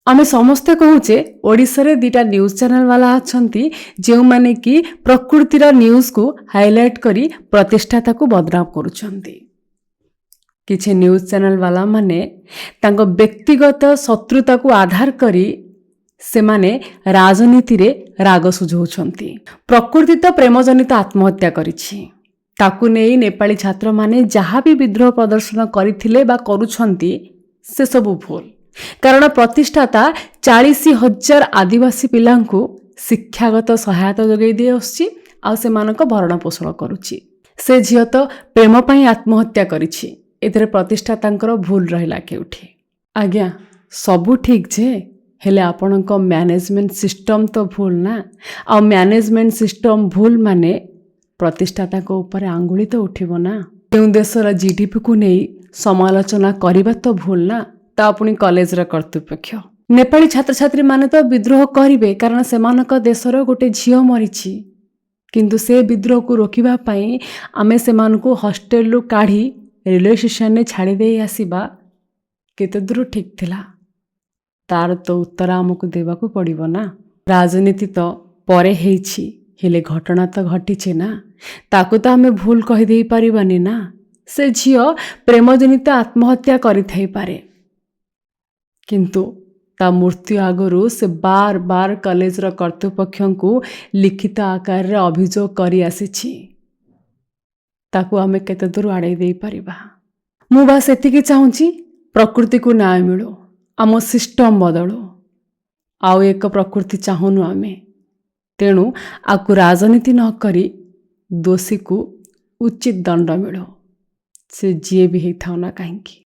आमे समस्ते कहूचे ओडिशा रे दीटा न्यूज चैनल वाला अछंती जेउ माने कि प्रकृतिर न्यूज को हाईलाइट करी प्रतिष्ठाता को बदनाम करूछंती। किछि न्यूज चैनल वाला माने तांको व्यक्तिगत शत्रुता को आधार करी से माने राजनीति रे राग सुझाउछंती। प्रकृति तो प्रेमजनित आत्महत्या करिछि ताकू नेई नेपाली छात्र माने जहाँ भी विद्रोह प्रदर्शन करिथिले बा करूछंती से सबु भूल। कारण प्रतिष्ठाता 40,000 आदिवासी पिलांकु शिक्षागत सहायता जोगै दे आछि आ सेमानक भरण पोषण करूछि। से झियो तो प्रेम पई आत्महत्या करिछि। एतरे प्रतिष्ठातांकर भूल रहिला केउठी? आज्ञा सबु ठीक जे हेले आपणक मैनेजमेंट सिस्टम तो भूल ना। आ मैनेजमेंट सिस्टम भूल माने प्रतिष्ठाता को ऊपर आंगुली तो उठिबो ना। केउ देशर जीडीपी को नहीं समालोचना करिबा तो भूल ना। ता पुणी कॉलेज रा कर्तृपक्ष नेपाली छात्र छात्री माने तो विद्रोह करिवे कारण सेमानक देशर गोटे झियो मरिछि। किंतु से विद्रोह को रोकिबा पई आमे सेमानकु हॉस्टेल रु काढी रेलवे स्टेशन ने छाड़ी दे आसीबा केते दूर ठीक थिला तार तो उत्तर आमको देबाकू पड़िबो ना। राजनीति तो परे हेछि हेले घटना तो घटिछि ना ताकू तो आमे भूल कहि देई परिबानी ना। से झियो प्रेमजनित आत्महत्या करि थाई पारे किंतु ता मृत्यु आगरू से बार बार कॉलेज रा कर्तृपक्ष को लिखित आकार रे अभियोग करी आसीछि ताकू आमे केते दूर आड़े देई परिबा। मु बास एतिकी चाहूची प्रकृति को न्याय मिलो आम सिस्टम बदलो आउ एक प्रकृति चाहूनु आमे तेणु आकु राजनीति न करी दोषी को उचित दंड मिलो से जी भी हेई थाउ ना काहेकि।